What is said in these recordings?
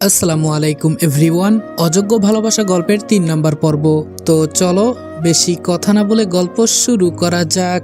আসসালামু আলাইকুম এভরিওয়ান। অযোগ্য ভালোবাসা গল্পের ৩ নাম্বার পর্ব। তো চলো বেশি কথা না বলে গল্প শুরু করা যাক।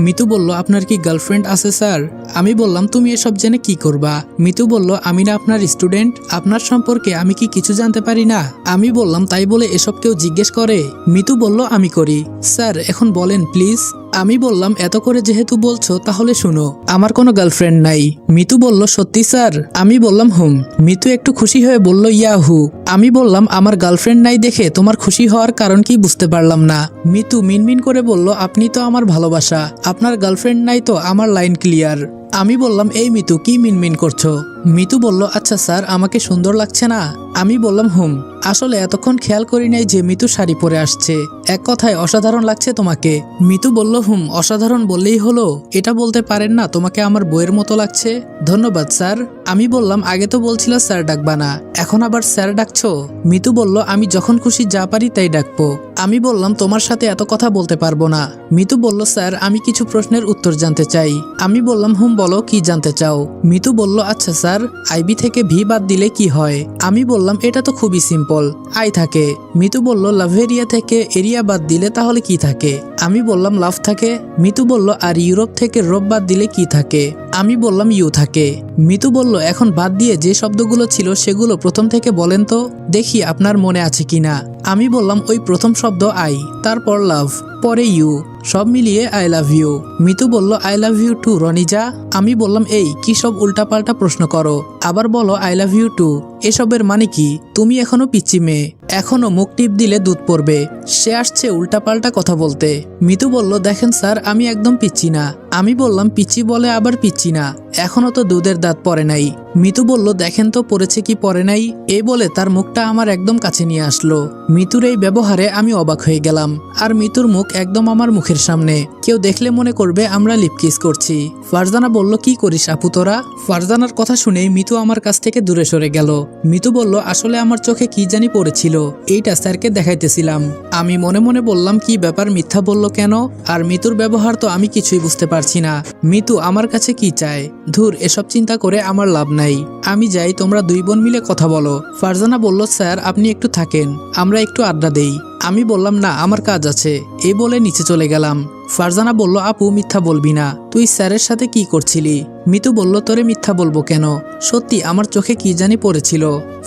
মিতু বলল, আপনার কি গার্লফ্রেন্ড আছে স্যার? আমি বললাম, তুমি এসব জেনে কি করবা? মিতু বলল, আমি না আপনার স্টুডেন্ট, আপনার সম্পর্কে আমি কি কিছু জানতে পারি না? আমি বললাম, তাই বলে এসব কেউ জিজ্ঞেস করে? মিতু বলল, আমি করি। স্যার এখন বলেন প্লিজ। আমি বললাম, এত করে যেহেতু বলছো তাহলে শুনো, আমার কোনো গার্লফ্রেন্ড নাই। মিতু বলল, সত্যি স্যার? আমি বললাম হুম। মিতু একটু খুশি হয়ে বলল, ইয়াহু। আমি বললাম, আমার গার্লফ্রেন্ড নাই দেখে তোমার খুশি হওয়ার কারণ কি বুঝতে পারলাম না। মিতু মিনমিন করে বলল, আপনি তো আমার ভালোবাসা, আপনার গার্লফ্রেন্ড নাই তো আমার লাইন ক্লিয়ার। আমি বললাম, এই মিতু কি মিনমিন করছো? মিতু বলল, আচ্ছা স্যার, আমাকে সুন্দর লাগছে না? আমি বললাম হুম। আসলে এতক্ষণ খেয়াল করি নাই যে মিতু শাড়ি পরে আসছে। এক কথায় অসাধারণ লাগছে তোমাকে। মিতু বলল, হুম, অসাধারণ বললেই হলো? এটা বলতে পারেন না তোমাকে আমার বইয়ের মতো লাগছে? ধন্যবাদ স্যার। আমি বললাম, আগে তো বলছিল স্যার ডাকবা না, এখন আবার স্যার ডাকছো? মিতু বলল, আমি যখন খুশি যা পারি তাই ডাকবো। আমি বললাম, তোমার সাথে এত কথা বলতে পারবো না। মিতু বলল, স্যার আমি কিছু প্রশ্নের উত্তর জানতে চাই। আমি বললাম, হুম বলো, কি জানতে চাও? মিতু বলল, আচ্ছা স্যার, আইবি থেকে ভি বাদ দিলে কি হয়? আমি বললাম, এটা তো খুবই সিম্পল, আই থাকে। মিতু বলল, লাভ এরিয়া থেকে এরিয়া বাদ দিলে তাহলে কি থাকে? আমি বললাম, লাভ থাকে। মিতু বলল, আর ইউরোপ থেকে রোপ বাদ দিলে কি থাকে? আমি বললাম, ইউ থাকে। মিতু বলল, এখন বাদ দিয়ে যে শব্দগুলো ছিল সেগুলো প্রথম থেকে বলেন তো, দেখি আপনার মনে আছে কিনা। আমি বললাম, ওই প্রথম শব্দ আই, তারপর লাভ, পরে ইউ, সব মিলিয়ে আই লাভ ইউ। মিতু বলল, I love you too Roniza. আমি বললাম, এই কি সব উল্টাপাল্টা প্রশ্ন করো? আবার বলো আই লাভ ইউ টু। এসবের মানে কি? তুমি এখনো পিচ্চি মেয়ে, এখনো মুখ টিপ দিলে দুধ পড়বে। সে আসছে উল্টাপাল্টা কথা বলতে। মিতু বলল, দেখেন স্যার, আমি একদম পিচ্চি না। আমি বললাম, পিচ্চি বলে আবার পিচ্চি না, এখনো তো দুধের দাঁত পড়ে নাই। মিতু বলল, দেখেন তো পড়েছে কি পড়ে নাই। এই বলে তার মুখটা আমার একদম কাছে নিয়ে আসলো। মিতুর এই ব্যবহারে আমি অবাক হয়ে গেলাম। আর মিতুর মুখ একদম আমার মুখের সামনে, কেউ দেখলে মনে করবে আমরা লিপকিস করছি। ফারজানা বলল, কি করিস আপু তোরা? ফারজানার কথা শুনে মিতু আমার কাছ থেকে দূরে সরে গেল। মিতু বলল, আসলে আমার চোখে কি জানি পড়েছিল, এইটা স্যারকে দেখাইতেছিলাম। আমি মনে মনে বললাম, কি ব্যাপার, মিথ্যা বললো কেন? আর মিতুর ব্যবহার তো আমি কিছুই বুঝতে পারছি না। মিতু আমার কাছে কি চায়? ধুর, এসব চিন্তা করে আমার লাভ নাই। আমি যাই, তোমরা দুই বোন মিলে কথা বলো। ফারজানা বলল, স্যার আপনি একটু থাকেন, আমরা একটু আড্ডা দেই। আমি বললাম, না, আমার কাজ আছে। এই বলে নিচে চলে গেলাম। ফারজানা বলল, আপু মিথ্যা বলবি না, তুই স্যারের সাথে কি করছিলি? মিতু বলল, তোরে মিথ্যা বলবো কেন? সত্যি আমার চোখে কি জানি পড়েছিল।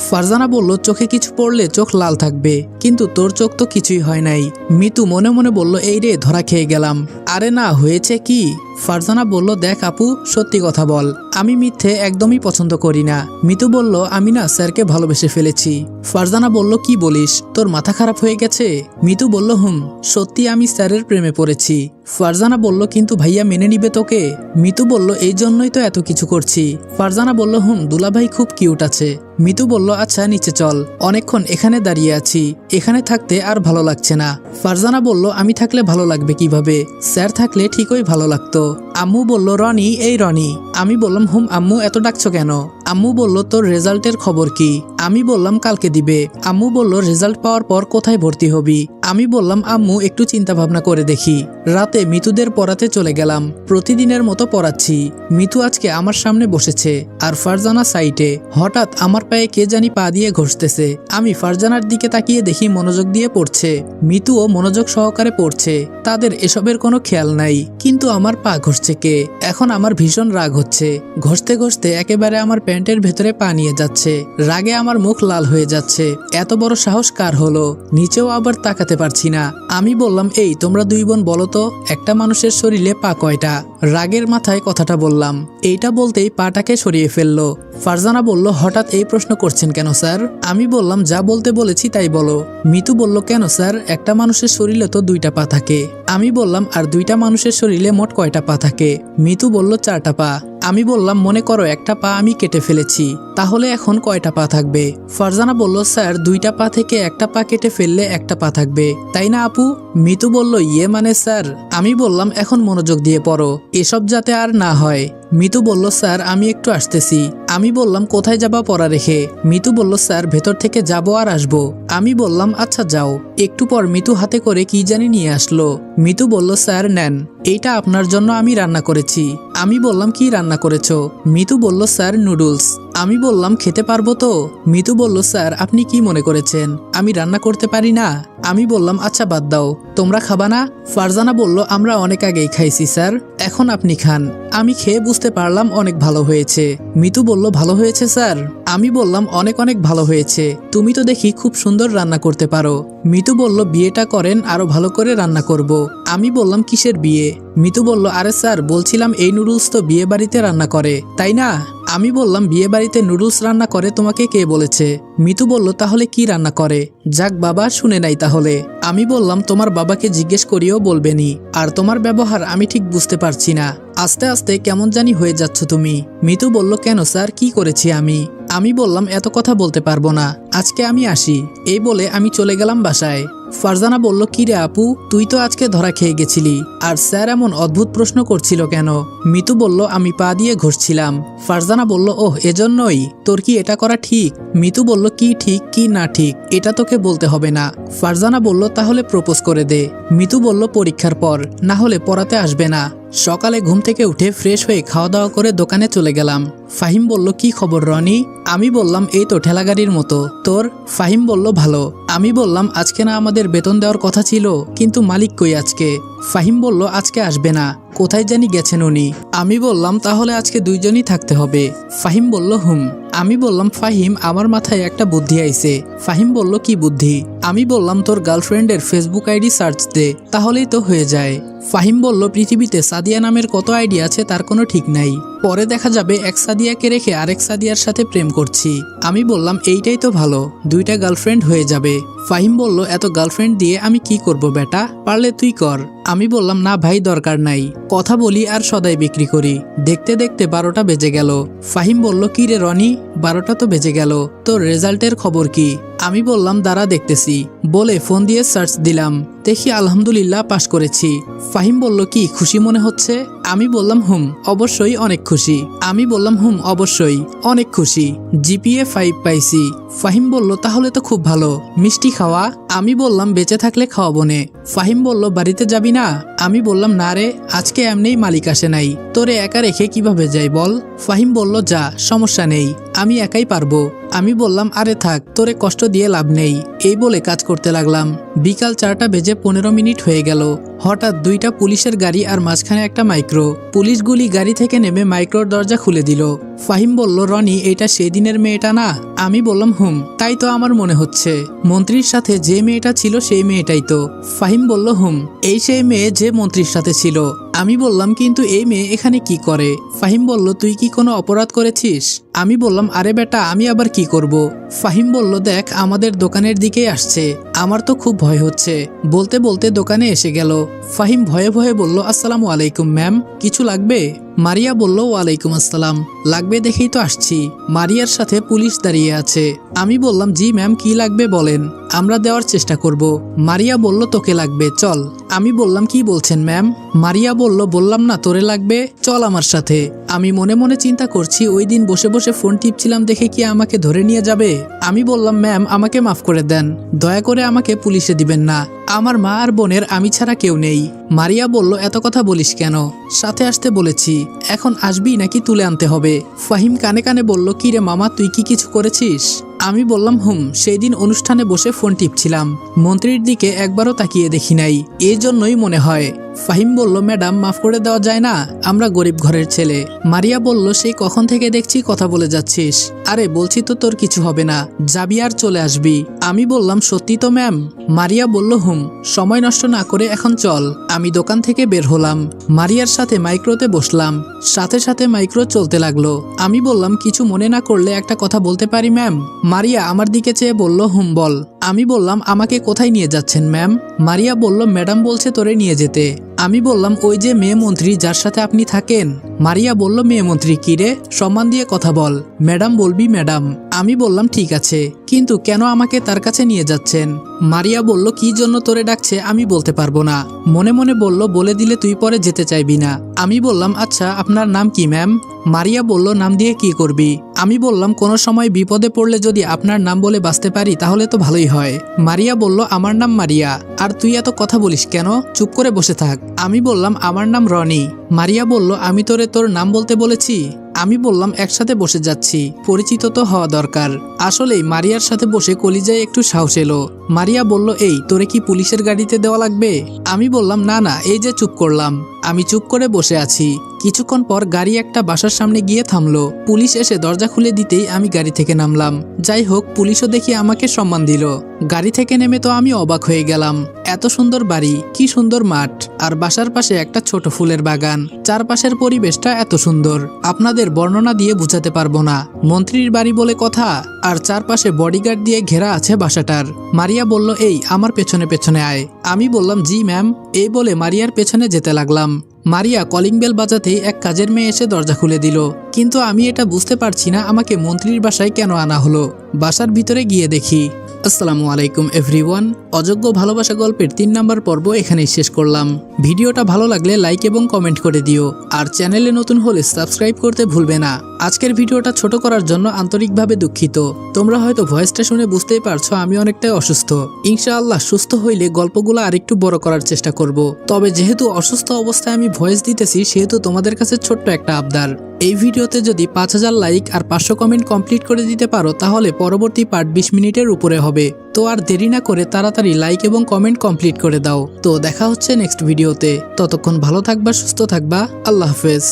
ফারজানা বলল, চোখে কিছু পড়লে চোখ লাল থাকবে, কিন্তু তোর চোখ তো কিছুই হয় নাই। মিতু মনে মনে বলল, এই রে, ধরা খেয়ে গেলাম। আরে না, হয়েছে কি? ফারজানা বলল, দেখ আপু, সত্যি কথা বল, আমি মিথ্যে একদমই পছন্দ করি না। মিতু বলল, আমি না স্যারকে ভালোবেসে ফেলেছি। ফারজানা বলল, কি বলিস, তোর মাথা খারাপ হয়ে গেছে? মিতু বলল, হুম, সত্যি আমি স্যারের প্রেমে পড়েছি। ফারজানা বলল, কিন্তু ভাইয়া মেনে নিবে তোকে? মিতু বলল, এই জন্যই তো এত কিছু করছি। ফারজানা বলল, হুম, দুলাভাই খুব কিউট আছে। মিতু বলল, আচ্ছা নিচে চল, অনেকক্ষণ এখানে দাঁড়িয়ে আছি, এখানে থাকতে আর ভালো লাগছে না। ফারজানা বলল, আমি থাকলে ভালো লাগবে কিভাবে? স্যার থাকলে ঠিকই ভালো লাগতো। আম্মু বলল, রনি, এই রনি। আমি বললাম, হুম আম্মু, এত ডাকছো কেন? আম্মু বলল, তোর রেজাল্টের খবর কি? আমি বললাম, কালকে দিবে। আম্মু বলল, রেজাল্ট পাওয়ার পর কোথায় ভর্তি হবি? আমি বললাম, আম্মু একটু চিন্তা ভাবনা করে দেখি। রাতে মিতুদের পড়াতে চলে গেলাম, প্রতিদিনের মতো পড়াচ্ছি। মিতু আজকে আমার সামনে বসেছে, আর ফারজানা সাইটে। হঠাৎ আমার পায়ে কে জানি পা দিয়ে ঘষতেছে। আমি ফারজানার দিকে তাকিয়ে দেখি মনোযোগ দিয়ে পড়ছে। মিতুও মনোযোগ সহকারে পড়ছে, তাদের এসবের কোনো খেয়াল নাই। কিন্তু আমার পা ঘষছে কে? এখন আমার ভীষণ রাগ হচ্ছে। ঘষতে ঘষতে একেবারে আমার প্যান্টের ভেতরে পা নিয়ে যাচ্ছে। রাগে আমার মুখ লাল হয়ে যাচ্ছে। এত বড় সাহস কার হলো? নিচেও আবার তাকাতে পারছি না। আমি বললাম, এই তোমরা দুই বোন বলো তো, একটা মানুষের শরীরে পা কয়টা? রাগের মাথায় কথাটা বললাম। এইটা বলতেই পাটাকে সরিয়ে ফেললো। ফারজানা বলল, হঠাৎ এই প্রশ্ন করছেন কেন স্যার? আমি বললাম, যা বলতে বলেছি তাই বলো। মিতু বলল, কেন স্যার, একটা মানুষের শরীরে তো 2টা পা থাকে। আমি বললাম, আর 2টা মানুষের শরীরে মোট কয়টা পা থাকে? মিতু বলল, 4টা পা। আমি বললাম, মনে করো একটা পা আমি কেটে ফেলেছি, তাহলে এখন কয়টা পা থাকবে? ফারজানা বলল, স্যার 2টা পা থেকে একটা পা কেটে ফেললে একটা পা থাকবে, তাই না আপু? মিতু বলল, ইয়ে মানে স্যার। আমি বললাম, এখন মনোযোগ দিয়ে পড়ো, এসব যাতে আর না হয়। মিতু বলল, স্যার আমি একটু আসতেছি। আমি বললাম, কোথায় যাবা পড়া রেখে? মিতু বলল, স্যার ভেতর থেকে যাবো আর আসবো। আমি বললাম, আচ্ছা যাও। একটু পর মিতু হাতে করে কি জানি নিয়ে আসলো। মিতু বলল, স্যার নেন, এইটা আপনার জন্য আমি রান্না করেছি। আমি বললাম, কি রান্না করেছো? মিতু বলল, স্যার নুডলস। আমি বললাম খেতে পারবো তো। মিতু বলল স্যার আপনি কি মনে করেছেন আমি রান্না করতে পারি না? আমি বললাম আচ্ছা বাদ দাও, তোমরা খাবা না? ফারজানা বলল আমরা অনেক আগেই খাইছি স্যার, এখন আপনি খান। আমি খেয়ে বুঝতে পারলাম অনেক ভালো হয়েছে। মিতু বলল ভালো হয়েছে স্যার? আমি বললাম অনেক অনেক ভালো হয়েছে, তুমি তো দেখি খুব সুন্দর রান্না করতে পারো। মিতু বলল বিয়েটা করেন আরো ভালো করে রান্না করব। আমি বললাম কিসের বিয়ে? মিতু বলল আরে স্যার বলছিলাম এই নুডলস তো বিয়ে বাড়িতে রান্না করে তাই না? আমি বললাম বিয়ে বাড়িতে নুডলস রান্না করে তোমাকে কে বলেছে? মিতু বলল তাহলে কি রান্না করে? যাক বাবা শুনে নাই তাহলে। আমি বললাম তোমার বাবাকে জিজ্ঞেস করিও বলবেনি, আর তোমার ব্যবহার আমি ঠিক বুঝতে পারছি না, আস্তে আস্তে কেমন জানি হয়ে যাচ্ছ তুমি। মিতু বলল কেন স্যার কি করেছি আমি? আমি বললাম এত কথা বলতে পারবো না, আজকে আমি আসি। এই বলে আমি চলে গেলাম বাসায়। ফারজানা বলল কি রে আপু, তুই তো আজকে ধরা খেয়ে গেছিলি, আর স্যার এমন অদ্ভুত প্রশ্ন করছিল কেন? মিতু বলল আমি পা দিয়ে ঘষছিলাম। ফারজানা বলল ওহ এজন্যই, তোর কি এটা করা ঠিক? মিতু বলল কি ঠিক কি না ঠিক এটা তোকে বলতে হবে না। ফারজানা বলল তাহলে প্রপোজ করে দে। মিতু বলল পরীক্ষার পর, না হলে পড়াতে আসবে না। সকালে ঘুম থেকে উঠে ফ্রেশ হয়ে খাওয়া দাওয়া করে দোকানে চলে গেলাম। ফাহিম বলল কি খবর রনি? আমি বললাম এই তো ঠেলাগাড়ির মতো, তোর? ফাহিম বলল ভালো। আমি বললাম আজকে না আমাদের বেতন দেওয়ার কথা ছিল, কিন্তু মালিক কই আজকে? ফাহিম বলল আজকে আসবে না, কোথায় জানি গেছেন উনি। আমি বললাম তাহলে আজকে দুইজনই থাকতে হবে। ফাহিম বলল হুম। আমি বললাম ফাহিম আমার মাথায় একটা বুদ্ধি আইছে। ফাহিম বলল কি বুদ্ধি? আমি বললাম তোর গার্লফ্রেন্ডের ফেসবুক আইডি সার্চ দে, তাহলেই তো হয়ে যায়। ফাহিম বলল পৃথিবীতে সাদিয়া নামের কত আইডি আছে তার কোনো ঠিক নাই, পরে দেখা যাবে এক সাদিয়াকে রেখে আরেক সাদিয়ার সাথে প্রেম করছি। আমি বললাম এইটাই তো ভালো, দুইটা গার্লফ্রেন্ড হয়ে যাবে। ফাহিম বলল এত গার্লফ্রেন্ড দিয়ে আমি কি করব বেটা, পারলে তুই কর। আমি বললাম না ভাই দরকার নাই, কথা বলি আর সদাই বিক্রি করি। দেখতে দেখতে 12টা বেজে গেল। ফাহিম বলল কি রে রনি, 12টা তো বেজে গেল, তোর রেজাল্টের খবর কি? আমি বললাম দাঁড়া দেখতেছি, বলে ফোন দিয়ে সার্চ দিলাম, দেখি আলহামদুলিল্লাহ পাশ করেছি। ফাহিম বলল কি খুশি মনে হচ্ছে? আমি বললাম হুম অবশ্যই অনেক খুশি। আমি বললাম হুম অবশ্যই অনেক খুশি, জিপিএ 5 পাইছি। ফাহিম বলল তাহলে তো খুব ভালো, মিষ্টি খাওয়া? আমি বললাম বেঁচে থাকলে খাওয়াবো নে। ফাহিম বলল বাড়িতে যাবি না? আমি বললাম না রে, আজকে এমনিই মালিক আসে নাই, তোরে একা রেখে কিভাবে যাই বল? ফাহিম বলল যা সমস্যা নেই, আমি একাই পারবো। আমি বললাম আরে থাক, তোরে কষ্ট দিয়ে লাভ নেই। এই বলে কাজ করতে লাগলাম। বিকাল 4টা বেজে 15 মিনিট হয়ে গেল। হঠাৎ 2টা পুলিশের গাড়ি আর মাঝখানে একটা মাইক্রো। পুলিশগুলি গাড়ি থেকে নেমে মাইক্রোর দরজা খুলে দিল। ফাহিম বলল রনি এটা সেই দিনের মেয়েটা না? আমি বললাম হুম তাই তো আমার মনে হচ্ছে, মন্ত্রীর সাথে যে মেয়েটা ছিল সেই মেয়েটাই তো। ফাহিম বলল হুম এই সেই মেয়ে যে মন্ত্রীর সাথে ছিল। আমি বললাম কিন্তু এই মেয়ে এখানে কি করে? ফাহিম বলল তুই কি কোনো অপরাধ করেছিস? আমি বললাম আরে বেটা আমি আবার কি করব? ফাহিম বলল দেখ আমাদের দোকানের দিকেই আসছে, আমার তো খুব ভয় হচ্ছে। বলতে বলতে দোকানে এসে গেল। ফাহিম ভয়ে ভয়ে বলল আসসালামু আলাইকুম ম্যাম, কিছু লাগবে? মারিয়া বলল ওয়ালাইকুম আসসালাম, লাগবে দেখেই তো আসছি। মারিয়ার সাথে পুলিশ দাঁড়িয়ে আছে। আমি বললাম জি ম্যাম কি লাগবে বলেন, আমরা দেওয়ার চেষ্টা করব। মারিয়া বলল তোকে লাগবে চল। আমি বললাম কি বলছেন ম্যাম? মারিয়া বলল বললাম না তোরে লাগবে, চল আমার সাথে। আমি মনে মনে চিন্তা করছি ওই দিন বসে বসে ফোন টিপছিলাম দেখে কি আমাকে ধরে নিয়ে যাবে? আমি বললাম ম্যাম আমাকে মাফ করে দেন, দয়া করে আমাকে পুলিশে দিবেন না, আমার মা আর বোনের আমি ছাড়া কেউ নেই। মারিয়া বলল এত কথা বলিস কেন, সাথে আসতে বলেছি, এখন আসবি নাকি তুলে আনতে হবে? ফাহিম কানে কানে বলল কি রে মামা তুই কি কিছু করেছিস? আমি বললাম হুম সেই দিন অনুষ্ঠানে বসে ফোন টিপছিলাম, মন্ত্রীর দিকে একবারও তাকিয়ে দেখি নাই, এই জন্যই মনে হয়। ফাহিম বলল ম্যাডাম মাফ করে দেওয়া যায় না, আমরা গরিব ঘরের ছেলে। মারিয়া বলল সেই কখন থেকে দেখছি কথা বলে যাচ্ছিস, আরে বলছি তো তোর কিছু হবে না, যাবি আর চলে আসবি। আমি বললাম সত্যি তো ম্যাম? মারিয়া বলল হুম, সময় নষ্ট না করে এখন চল। আমি দোকান থেকে বের হলাম, মারিয়ার সাথে মাইক্রোতে বসলাম, সাথে সাথে মাইক্রো চলতে লাগলো। আমি বললাম কিছু মনে না করলে একটা কথা বলতে পারি ম্যাম? মারিয়া আমার দিকে চেয়ে বলল হুম বল। আমি বললাম আমাকে কোথায় নিয়ে যাচ্ছেন ম্যাম? মারিয়া বলল ম্যাডাম বলছে তোরে নিয়ে যেতে। আমি বললাম ওই যে মেয়ে মন্ত্রী যার সাথে আপনি থাকেন। মারিয়া বলল মেয়ে মন্ত্রী কি রে, সম্মান দিয়ে কথা বল, ম্যাডাম বলবি ম্যাডাম। আমি বললাম ঠিক আছে, কিন্তু কেন আমাকে তার কাছে নিয়ে যাচ্ছেন? মারিয়া বলল কি জন্য তোরে ডাকছে আমি বলতে পারবো না। মনে মনে বলল বলে দিলে তুই পরে যেতে চাইবি না। আমি বললাম আচ্ছা আপনার নাম কি ম্যাম? মারিয়া বলল নাম দিয়ে কি করবি? আমি বললাম কোনো সময় বিপদে পড়লে যদি আপনার নাম বলে বাঁচতে পারি তাহলে তো ভালোই হয়। মারিয়া বলল আমার নাম মারিয়া, আর তুই এত কথা বলিস কেন, চুপ করে বসে থাক। আমি বললাম আমার নাম রনি। মারিয়া বলল আমি তোরে তোর নাম বলতে বলেছি? আমি বললাম একসাথে বসে যাচ্ছি, পরিচিত তো হওয়া দরকার। আসলেই মারিয়ার সাথে বসে কলিজায় একটু সাহস এলো। মারিয়া বলল, এই তোরে কি পুলিশের গাড়িতে দেওয়া লাগবে? আমি বললাম না না, এই যে চুপ করলাম। আমি চুপ করে বসে আছি। কিছুক্ষণ পর গাড়ি একটা বাসার সামনে গিয়ে থামলো। পুলিশ এসে দরজা খুলে দিতেই আমি গাড়ি থেকে নামলাম। যাই হোক, পুলিশও দেখি আমাকে সম্মান দিল। গাড়ি থেকে নেমে তো আমি অবাক হয়ে গেলাম। এত সুন্দর বাড়ি, কি সুন্দর মাঠ, আর বাসার পাশে একটা ছোট ফুলের বাগান। চারপাশের পরিবেশটা এত সুন্দর, আপনাদের বর্ণনা দিয়ে বোঝাতে পারবো না। মন্ত্রীর বাড়ি বলে কথা, আর চারপাশে বডিগার্ড দিয়ে ঘেরা আছে বাসাটার। মারিয়া বলল, এই আমার পেছনে পেছনে আয়। আমি বললাম, জি ম্যাম। এই বলে মারিয়ার পেছনে যেতে লাগলাম। মারিয়া কলিং বেল বাজাতেই এক কাজের মেয়ে এসে দরজা খুলে দিল। কিন্তু আমি এটা বুঝতে পারছি না আমাকে মন্ত্রীর বাসায় কেন আনা হলো। বাসার ভিতরে গিয়ে দেখি। আসসালামু আলাইকুম এভরিওয়ান। অযোগ্য ভালোবাসা গল্পের 3 নম্বর পর্ব এখানেই শেষ করলাম। ভিডিওটা ভালো লাগলে লাইক এবং কমেন্ট করে দিও, আর চ্যানেলে নতুন হলে সাবস্ক্রাইব করতে ভুলবে না। আজকের ভিডিওটা ছোট করার জন্য আন্তরিকভাবে দুঃখিত। তোমরা হয়তো ভয়েসটা শুনে বুঝতেই পারছো আমি অনেকটাই অসুস্থ। ইনশাআল্লাহ সুস্থ হইলে গল্পগুলো আরেকটু বড় করার চেষ্টা করব। তবে যেহেতু অসুস্থ অবস্থায় আমি ভয়েস দিতেছি, সেহেতু তোমাদের কাছে ছোট্ট একটা আবদার। এই ভিডিওতে যদি 5000 লাইক আর 500 কমেন্ট কমপ্লিট করে দিতে পারো, তাহলে পরবর্তী পার্ট 20 মিনিটের উপরে হবে। তো আর দেরি না করে তাড়াতাড়ি লাইক এবং কমেন্ট কমপ্লিট করে দাও। তো দেখা হচ্ছে নেক্সট ভিডিওতে। ততক্ষণ ভালো থাকবা, সুস্থ থাকবা। আল্লাহ হাফেজ।